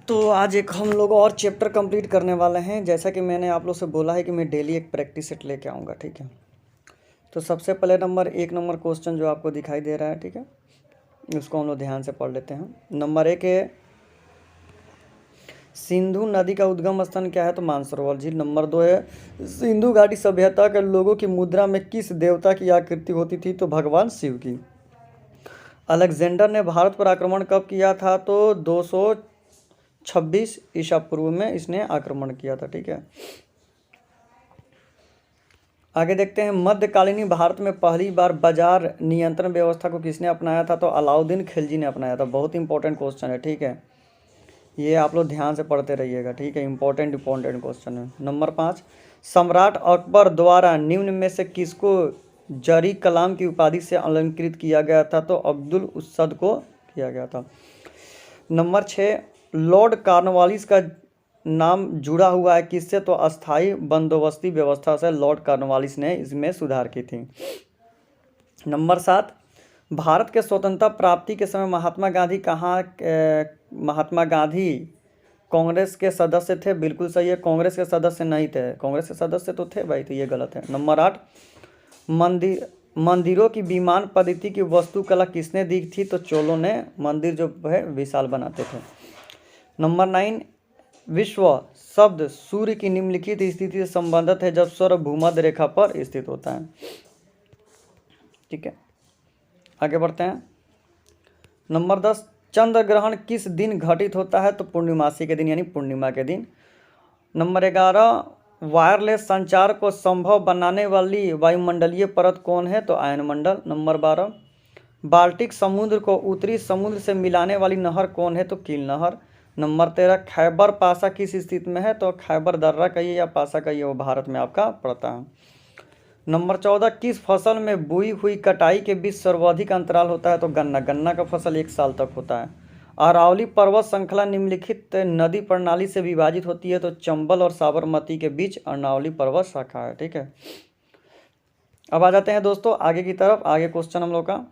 तो आज एक हम लोग और चैप्टर कंप्लीट करने वाले हैं। जैसा कि मैंने आप लोग से बोला है कि मैं डेली एक प्रैक्टिस सेट लेके आऊँगा, ठीक है। तो सबसे पहले एक नंबर क्वेश्चन जो आपको दिखाई दे रहा है, ठीक है, उसको हम लोग ध्यान से पढ़ लेते हैं। नंबर 1 है, सिंधु नदी का उद्गम स्थान क्या है? तो मानसरोवर झील। नंबर 2 है, सिंधु घाटी सभ्यता के लोगों की मुद्रा में किस देवता की आकृति होती थी? तो भगवान शिव की। अलेक्जेंडर ने भारत पर आक्रमण कब किया था? तो 226 ईसा पूर्व में इसने आक्रमण किया था, ठीक है। आगे देखते हैं, मध्यकालीन भारत में पहली बार बाजार नियंत्रण व्यवस्था को किसने अपनाया था? तो अलाउद्दीन खिलजी ने अपनाया था। बहुत इंपॉर्टेंट क्वेश्चन है, ठीक है, ये आप लोग ध्यान से पढ़ते रहिएगा, ठीक है, इंपॉर्टेंट क्वेश्चन है। नंबर 5, सम्राट अकबर द्वारा निम्न में से किसको जरी कलाम की उपाधि से अलंकृत किया गया था? तो अब्दुल उसद को किया गया था। नंबर 6, लॉर्ड कॉर्नवालिस का नाम जुड़ा हुआ है किससे? तो अस्थाई बंदोबस्ती व्यवस्था से लॉर्ड कॉर्नवालिस ने इसमें सुधार की थी। नंबर 7, भारत के स्वतंत्रता प्राप्ति के समय महात्मा गांधी कांग्रेस के सदस्य थे? बिल्कुल सही है, कांग्रेस के सदस्य नहीं थे, कांग्रेस के सदस्य तो थे भाई, तो ये गलत है। नंबर 8, मंदिरों की विमान पद्धति की वास्तुकला किसने दी थी? तो चोलों ने मंदिर जो है विशाल बनाते थे। नंबर 9, विश्व शब्द सूर्य की निम्नलिखित स्थिति से संबंधित है जब सौर भूमध्य रेखा पर स्थित होता है, ठीक है। आगे बढ़ते हैं। नंबर 10, चंद्र ग्रहण किस दिन घटित होता है? तो पूर्णिमासी के दिन, यानी पूर्णिमा के दिन। नंबर 11, वायरलेस संचार को संभव बनाने वाली वायुमंडलीय परत कौन है? तो आयनमंडल। नंबर 12, बाल्टिक समुद्र को उत्तरी समुद्र से मिलाने वाली नहर कौन है? तो कील नहर। नंबर 13, खैबर पासा किस स्थिति में है? तो खैबर दर्रा कहिए या पासा कहिए, वो भारत में आपका पड़ता है। नंबर 14, किस फसल में बुई हुई कटाई के बीच सर्वाधिक अंतराल होता है? तो गन्ना का फसल 1 साल तक होता है। अरावली पर्वत श्रृंखला निम्नलिखित नदी प्रणाली से विभाजित होती है? तो चंबल और साबरमती के बीच अरवली पर्वत शाखा है, ठीक है। अब आ जाते हैं दोस्तों आगे की तरफ। आगे क्वेश्चन हम लोग का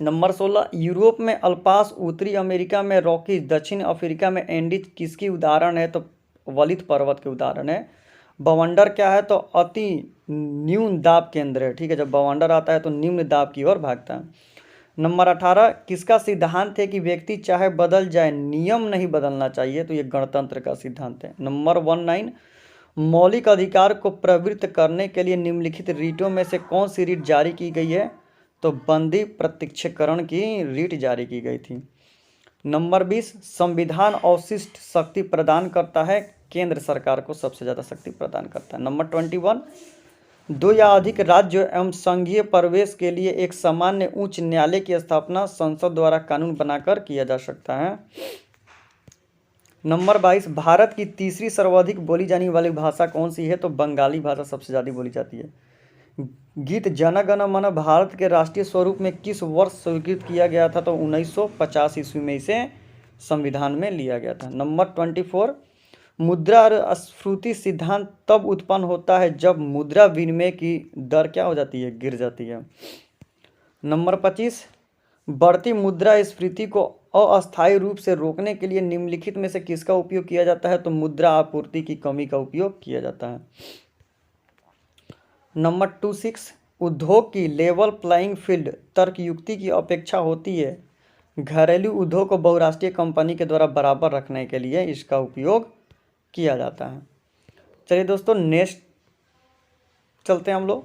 नंबर 16, यूरोप में अल्पास, उत्तरी अमेरिका में रॉकीज, दक्षिण अफ्रीका में एंडीज किसकी उदाहरण है? तो वलित पर्वत के उदाहरण है। बवंडर क्या है? तो अति न्यून दाब केंद्र है, ठीक है, जब बवंडर आता है तो निम्न दाब की ओर भागता है। नंबर 18, किसका सिद्धांत है कि व्यक्ति चाहे बदल जाए, नियम नहीं बदलना चाहिए? तो ये गणतंत्र का सिद्धांत है। नंबर 19, मौलिक अधिकार को प्रवृत्त करने के लिए निम्नलिखित रीटों में से कौन सी रीट जारी की गई है? तो बंदी प्रत्यक्षीकरण की रीट जारी की गई थी। नंबर 20, संविधान अवशिष्ट शक्ति प्रदान करता है? केंद्र सरकार को सबसे ज़्यादा शक्ति प्रदान करता है। नंबर 21, 2 या अधिक राज्य एवं संघीय प्रवेश के लिए एक सामान्य उच्च न्यायालय की स्थापना संसद द्वारा कानून बनाकर किया जा सकता है। नंबर 22, भारत की तीसरी सर्वाधिक बोली जाने वाली भाषा कौन सी है? तो बंगाली भाषा सबसे ज़्यादा बोली जाती है। गीत जन गण मन भारत के राष्ट्रीय स्वरूप में किस वर्ष स्वीकृत किया गया था? तो 1950 ईस्वी में इसे संविधान में लिया गया था। नंबर 24, मुद्रा और स्फीति सिद्धांत तब उत्पन्न होता है जब मुद्रा विनिमय की दर क्या हो जाती है? गिर जाती है। नंबर 25, बढ़ती मुद्रा स्फीति को अस्थायी रूप से रोकने के लिए निम्नलिखित में से किसका उपयोग किया जाता है? तो मुद्रा आपूर्ति की कमी का उपयोग किया जाता है। नंबर 26, उद्योग की लेवल प्लेइंग फील्ड तर्क युक्ति की अपेक्षा होती है। घरेलू उद्योग को बहुराष्ट्रीय कंपनी के द्वारा बराबर रखने के लिए इसका उपयोग किया जाता है। चलिए दोस्तों नेक्स्ट चलते हैं हम लोग।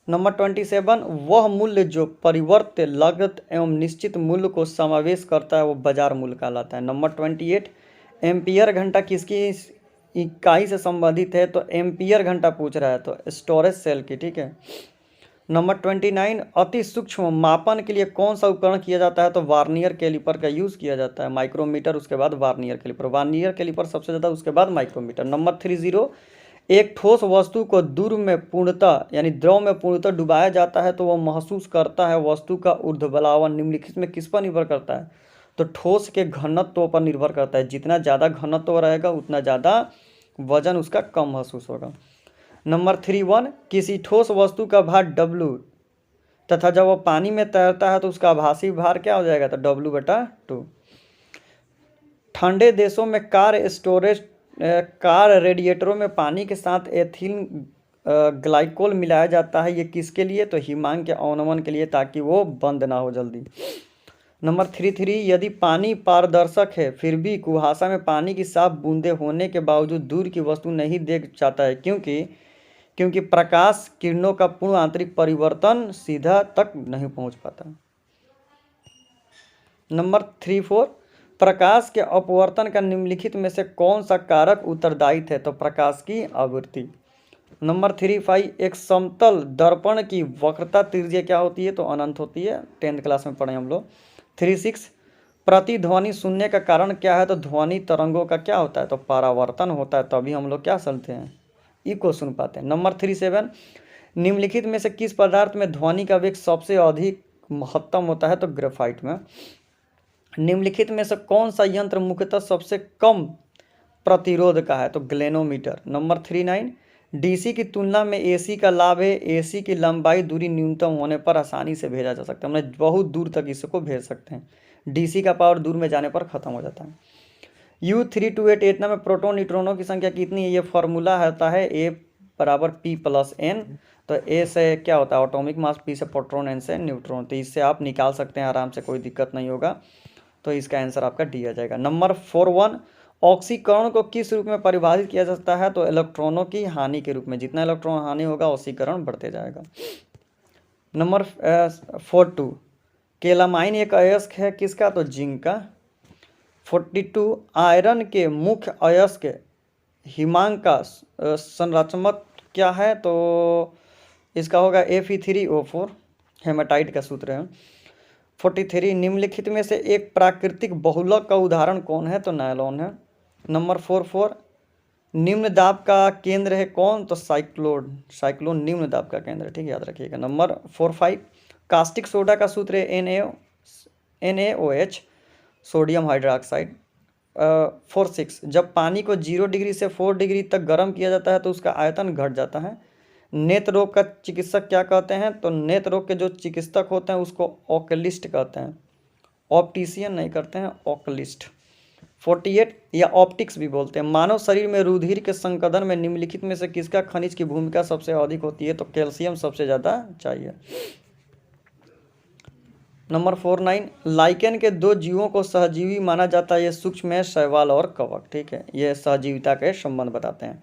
नंबर 27, वह मूल्य जो परिवर्त्य लागत एवं निश्चित मूल्य को समावेश करता है वो बाजार मूल्य कहलाता है। नंबर 28, एम्पियर घंटा किसकी इकाई से संबंधित है? तो एम्पियर घंटा पूछ रहा है, तो स्टोरेज सेल की, ठीक है। नंबर 29, अति सूक्ष्म मापन के लिए कौन सा उपकरण किया जाता है? तो वार्नियर कैलिपर का यूज़ किया जाता है। माइक्रोमीटर, उसके बाद वार्नियर कैलिपर सबसे ज़्यादा, उसके बाद माइक्रोमीटर। नंबर 30, एक ठोस वस्तु को द्रव में पूर्णतः डुबाया जाता है तो वह महसूस करता है वस्तु का ऊर्ध्वबलावन निम्नलिखित में किस पर निर्भर करता है? तो ठोस के घनत्व पर निर्भर करता है। जितना ज़्यादा घनत्व रहेगा उतना ज़्यादा वजन उसका कम महसूस होगा। नंबर 31, किसी ठोस वस्तु का भार W तथा जब वह पानी में तैरता है तो उसका आभासी भार क्या हो जाएगा? तो W/2। ठंडे देशों में कार रेडिएटरों में पानी के साथ एथिल ग्लाइकोल मिलाया जाता है। ये किसके लिए? तो हिमांक के अवनमन के लिए, ताकि वो बंद ना हो जल्दी। नंबर 3 यदि पानी पारदर्शक है फिर भी कुहासा में पानी की साफ बूंदें होने के बावजूद दूर की वस्तु नहीं देख जाता है, क्योंकि प्रकाश किरणों का पूर्ण आंतरिक परिवर्तन सीधा तक नहीं पहुंच पाता। नंबर 4 प्रकाश के अपवर्तन का निम्नलिखित में से कौन सा कारक उत्तरदायी है? तो प्रकाश की आवृत्ति। नंबर 5 एक समतल दर्पण की वक्रता त्रिज्या क्या होती है? तो अनंत होती है, 10th क्लास में पढ़े हम लोग। 6 प्रतिध्वनि सुनने का कारण क्या है? तो ध्वनि तरंगों का क्या होता है? तो परावर्तन होता है, तभी हम लोग क्या सुनते हैं? इको सुन पाते हैं। नंबर 7 निम्नलिखित में से किस पदार्थ में ध्वनि का वेग सबसे अधिक महत्तम होता है? तो ग्रेफाइट में। निम्नलिखित में से कौन सा यंत्र मुख्यतः सबसे कम प्रतिरोध का है? तो ग्लेनोमीटर। नंबर 9 डीसी की तुलना में एसी का लाभ है, एसी की लंबाई दूरी न्यूनतम होने पर आसानी से भेजा जा सकता है, मतलब बहुत दूर तक इसको भेज सकते हैं। डीसी का पावर दूर में जाने पर खत्म हो जाता है। U328 एटम में प्रोटॉन न्यूट्रॉनों की संख्या कितनी है? ये फॉर्मूला होता है A = P+N। तो A से क्या होता है? एटॉमिक मास, P से प्रोटॉन, N से न्यूट्रॉन। तो इससे आप निकाल सकते हैं आराम से, कोई दिक्कत नहीं होगा। तो इसका आंसर आपका डी आ जाएगा। नंबर 4 ऑक्सीकरण को किस रूप में परिभाषित किया जाता है? तो इलेक्ट्रॉनों की हानि के रूप में। जितना इलेक्ट्रॉन हानि होगा ऑक्सीकरण बढ़ते जाएगा। नंबर 4 केलामाइन एक अयस्क है किसका? तो जिंक का। 42 आयरन के मुख्य अयस्क हिमांक का संरचनात्मक क्या है? तो इसका होगा Fe3O4, हेमाटाइट का सूत्र है। 43 निम्नलिखित में से एक प्राकृतिक बहुलक का उदाहरण कौन है? तो नायलॉन है। नंबर 44 निम्न दाब का केंद्र है कौन? तो साइक्लोन निम्न दाब का केंद्र है, ठीक है, याद रखिएगा। नंबर 45 कास्टिक सोडा का सूत्र है NaOH, सोडियम हाइड्रोक्साइड। 46 जब पानी को 0 डिग्री से 4 डिग्री तक गर्म किया जाता है तो उसका आयतन घट जाता है। नेत्र रोग का चिकित्सक क्या कहते हैं? तो नेत्र रोग के जो चिकित्सक होते हैं उसको ओकुलिस्ट कहते हैं, ऑप्टिशियन नहीं करते हैं, ओकुलिस्ट। 48 या ऑप्टिक्स भी बोलते हैं। मानव शरीर में रुधिर के संकदन में निम्नलिखित में से किसका खनिज की भूमिका सबसे अधिक होती है? तो कैल्शियम सबसे ज़्यादा चाहिए। नंबर 49 लाइकेन के 2 जीवों को सहजीवी माना जाता है, ये सूक्ष्म है, शैवाल और कवक, ठीक है, ये सहजीविता के संबंध बताते हैं।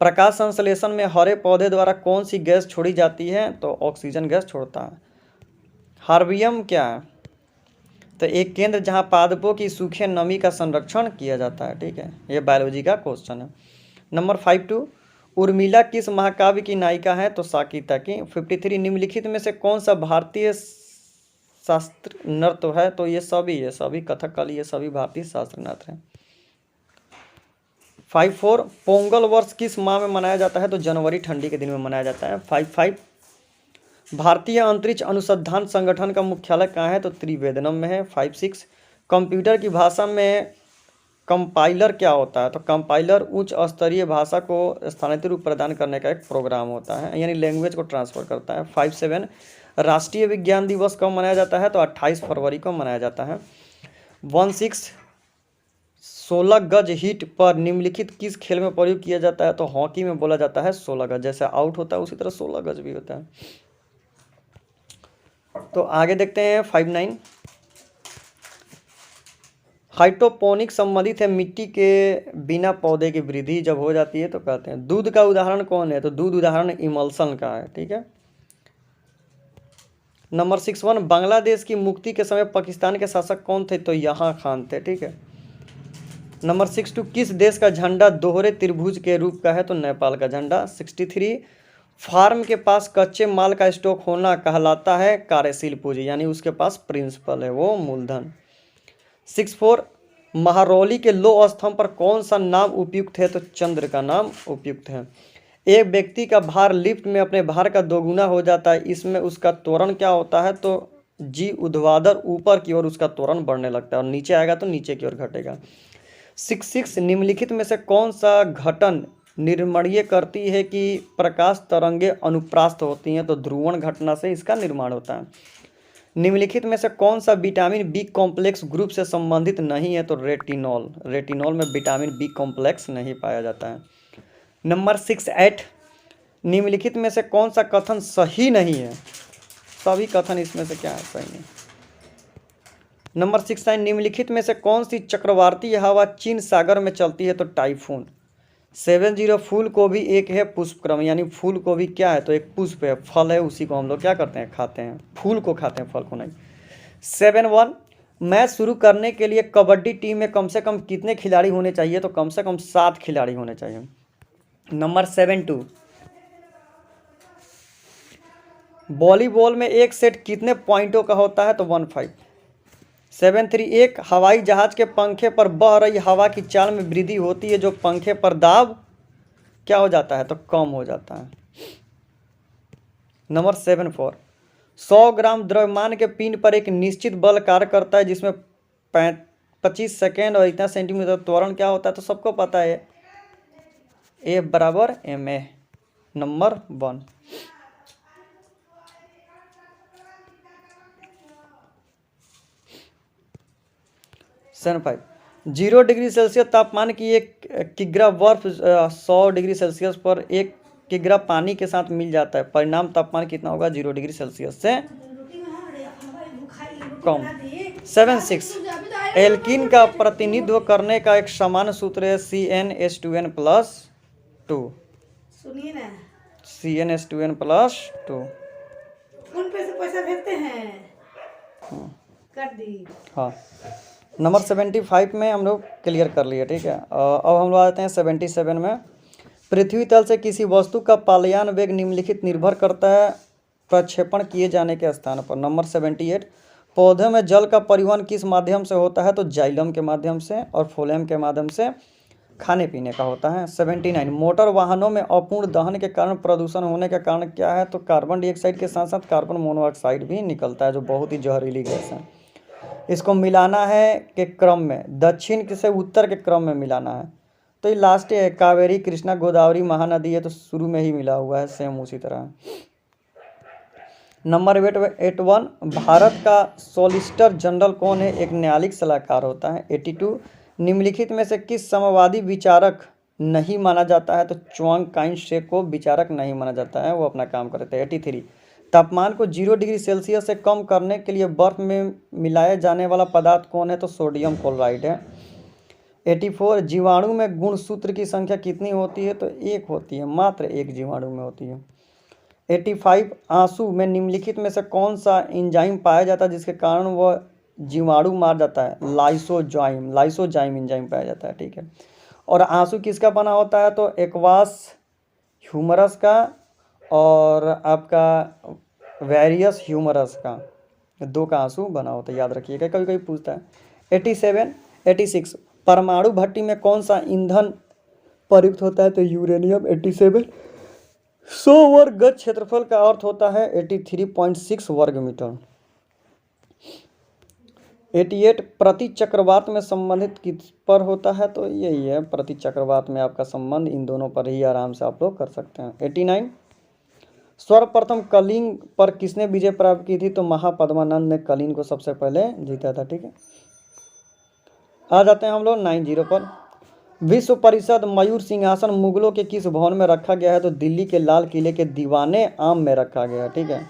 प्रकाश संश्लेषण में हरे पौधे द्वारा कौन सी गैस छोड़ी जाती है? तो ऑक्सीजन गैस छोड़ता है। हार्बियम क्या है? तो एक केंद्र जहां पादपों की सूखे नमी का संरक्षण किया जाता है, ठीक है, ये बायोलॉजी का क्वेश्चन है। नंबर 52 उर्मिला किस महाकाव्य की नायिका है? तो साकेता की। 53 निम्नलिखित में से कौन सा भारतीय शास्त्र नृत्य है? तो ये सभी कथकली, ये सभी भारतीय शास्त्र नृत्य हैं। 54 पोंगल वर्ष किस माह में मनाया जाता है? तो जनवरी, ठंडी के दिन में मनाया जाता है। 55 भारतीय अंतरिक्ष अनुसंधान संगठन का मुख्यालय कहाँ है? तो त्रिवेंद्रम में है। 56 कंप्यूटर की भाषा में कंपाइलर क्या होता है? तो कंपाइलर उच्च स्तरीय भाषा को स्थानांतरित रूप प्रदान करने का एक प्रोग्राम होता है, यानी लैंग्वेज को ट्रांसफर करता है। 57 राष्ट्रीय विज्ञान दिवस कब मनाया जाता है? तो 28 फरवरी को मनाया जाता है। 16 16 गज हिट पर निम्नलिखित किस खेल में प्रयोग किया जाता है? तो हॉकी में बोला जाता है 16 गज, जैसे आउट होता है उसी तरह 16 गज भी होता है। तो आगे देखते हैं 59 हाइड्रोपोनिक संबंधित है मिट्टी के बिना पौधे की वृद्धि जब हो जाती है तो कहते हैं। दूध का उदाहरण कौन है? तो दूध उदाहरण इमल्सन का है, ठीक है। नंबर 61 बांग्लादेश की मुक्ति के समय पाकिस्तान के शासक कौन थे? तो यहाँ खान थे, ठीक है। नंबर 62 किस देश का झंडा दोहरे त्रिभुज के रूप का है? तो नेपाल का झंडा। 63 फार्म के पास कच्चे माल का स्टॉक होना कहलाता है कार्यशील पूंजी, यानी उसके पास प्रिंसिपल है, वो मूलधन। 64 महारौली के लौह स्तंभ पर कौन सा नाम उपयुक्त है? तो चंद्र का नाम उपयुक्त है। एक व्यक्ति का भार लिफ्ट में अपने भार का दोगुना हो जाता है, इसमें उसका त्वरण क्या होता है? तो जी ऊर्ध्वाधर ऊपर की ओर उसका त्वरण बढ़ने लगता है और नीचे आएगा तो नीचे की ओर घटेगा। 66 निम्नलिखित में से कौन सा घटन निर्मणीय करती है कि प्रकाश तरंगे अनुप्रास्त होती हैं? तो ध्रुवण घटना से इसका निर्माण होता है। निम्नलिखित में से कौन सा विटामिन बी कॉम्प्लेक्स ग्रुप से संबंधित नहीं है? तो रेटिनॉल। रेटिनॉल में विटामिन बी कॉम्प्लेक्स नहीं पाया जाता है। नंबर 68, निम्नलिखित में से कौन सा कथन सही नहीं है? सभी कथन इसमें से क्या है? सही नहीं। नंबर 69, निम्नलिखित में से कौन सी चक्रवाती हवा चीन सागर में चलती है? तो टाइफून। 70, फूल को भी एक है पुष्पक्रम, यानी फूल को भी क्या है? तो एक पुष्प है, फल है, उसी को हम लोग क्या करते हैं? खाते हैं। फूल को खाते हैं, फल को नहीं। 71, मैच शुरू करने के लिए कबड्डी टीम में कम से कम कितने खिलाड़ी होने चाहिए? तो कम से कम 7 खिलाड़ी होने चाहिए। नंबर 72, वॉलीबॉल में एक सेट कितने पॉइंटों का होता है? तो 15। 73, एक हवाई जहाज के पंखे पर बह रही हवा की चाल में वृद्धि होती है जो पंखे पर दाब क्या हो जाता है? तो कम हो जाता है। नंबर 74, 100 ग्राम द्रव्यमान के पिंड पर एक निश्चित बल कार्य करता है जिसमें 25 सेकेंड और इतना सेंटीमीटर त्वरण क्या होता है? तो सबको पता है, ए बराबर m a. Number 1। 75, 0 degree Celsius तापमान की एक किग्रा बर्फ 100 डिग्री सेल्सियस पर 1 किग्रा पानी के साथ मिल जाता है। परिणाम तापमान कितना होगा? 0 डिग्री सेल्सियस से कम। 76, एल्कीन का प्रतिनिधित्व करने का एक समान सूत्र है CnH2n+2। सुनिए ना, CnH2n+2। फोन पे से पैसा भेजते हैं, कर दी। हाँ, नंबर 75 में हम लोग क्लियर कर लिए, ठीक है। अब हम लोग आते हैं 77 में। पृथ्वी तल से किसी वस्तु का पालयान वेग निम्नलिखित निर्भर करता है प्रक्षेपण किए जाने के स्थान पर। नंबर 78, पौधे में जल का परिवहन किस माध्यम से होता है? तो जाइलम के माध्यम से और फ्लोएम के माध्यम से खाने पीने का होता है। 79, मोटर वाहनों में अपूर्ण दहन के कारण प्रदूषण होने का कारण क्या है? तो कार्बन डाइऑक्साइड के साथ साथ कार्बन मोनोऑक्साइड भी निकलता है जो बहुत ही जहरीली गैस है। इसको मिलाना है के क्रम में, दक्षिण से उत्तर के क्रम में मिलाना है। तो ये लास्ट है, कावेरी कृष्णा गोदावरी महानदी है, तो शुरू में ही मिला हुआ है, सेम उसी तरह। नंबर 81, भारत का सॉलिसिटर जनरल कौन है? एक न्यायिक सलाहकार होता है। 82, निम्नलिखित में से किस समवादी विचारक नहीं माना जाता है? तो च्वांग काइन शेक को विचारक नहीं माना जाता है, वो अपना काम करते हैं। 83, तापमान को 0 डिग्री सेल्सियस से कम करने के लिए बर्फ में मिलाया जाने वाला पदार्थ कौन है? तो सोडियम क्लोराइड है। 84, जीवाणु में गुणसूत्र की संख्या कितनी होती है? तो 1 होती है, मात्र 1 जीवाणु में होती है। 85, आंसू में निम्नलिखित में से कौन सा एंजाइम पाया जाता है जिसके कारण वह जीवाणु मार जाता है? लाइसोजाइम। लाइसोजाइम एंजाइम पाया जाता है, ठीक है। और आंसू किसका बना होता है? तो एक्वास ह्यूमरस का और आपका वेरियस ह्यूमरस का, 2 का आंसू बना होता है, याद रखिएगा, कभी कभी पूछता है। 86 परमाणु भट्टी में कौन सा ईंधन प्रयुक्त होता है? तो यूरेनियम। 87 100 वर्ग गज क्षेत्रफल का अर्थ होता है 83.6 वर्ग मीटर। 88 प्रति चक्रवात में संबंधित किस पर होता है? तो यही है, प्रति चक्रवात में आपका संबंध इन दोनों पर ही आराम से आप लोग कर सकते हैं। 89 सर्वप्रथम कलिंग पर किसने विजय प्राप्त की थी? तो महापद्मानंद ने कलिंग को सबसे पहले जीता था, ठीक है। आ जाते हैं हम लोग 90 पर। विश्व परिषद मयूर सिंहासन मुगलों के किस भवन में रखा गया है? तो दिल्ली के लाल किले के दीवाने आम में रखा गया है, ठीक है।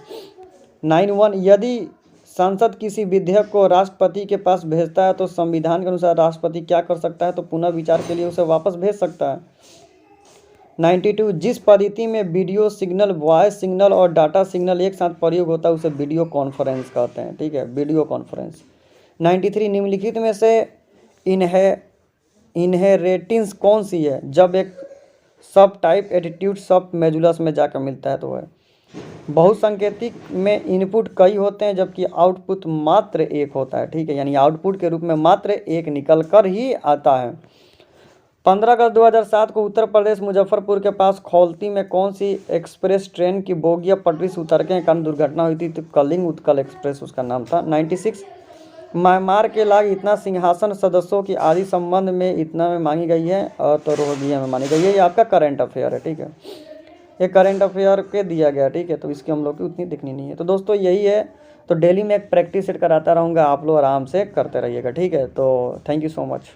91 यदि संसद किसी विधेयक को राष्ट्रपति के पास भेजता है तो संविधान के अनुसार राष्ट्रपति क्या कर सकता है? तो पुनः विचार के लिए उसे वापस भेज सकता है। 92 जिस पद्धति में वीडियो सिग्नल, वॉइस सिग्नल और डाटा सिग्नल एक साथ प्रयोग होता है उसे वीडियो कॉन्फ्रेंस कहते हैं, ठीक है, वीडियो कॉन्फ्रेंस। 93 निम्नलिखित में से इनहेरिटेंस कौन सी है? जब एक सब टाइप एटीट्यूड सब मेजुलस में जाकर मिलता है तो है। बहुसंकेतिक में इनपुट कई होते हैं जबकि आउटपुट मात्र 1 होता है, ठीक है, यानी आउटपुट के रूप में मात्र 1 निकल कर ही आता है। 15 अगस्त 2007 को उत्तर प्रदेश मुजफ्फरपुर के पास खौलती में कौन सी एक्सप्रेस ट्रेन की बोगियां पटरी से उतर के कारण दुर्घटना हुई थी? तो कलिंग उत्कल एक्सप्रेस उसका नाम था। 96 म्यांमार के लाग इतना सिंहासन सदस्यों की आदि संबंध में इतना में मांगी गई है और तो रोहिंग्या में मानी गई है। ये आपका करंट अफेयर है, ठीक है, ये करंट अफेयर के दिया गया, ठीक है, तो इसकी हम लोग की उतनी दिखनी नहीं है। तो दोस्तों यही है तो डेली मैं एक प्रैक्टिस सेट कराता रहूँगा, आप लोग आराम से करते रहिएगा, ठीक है। तो थैंक यू सो मच।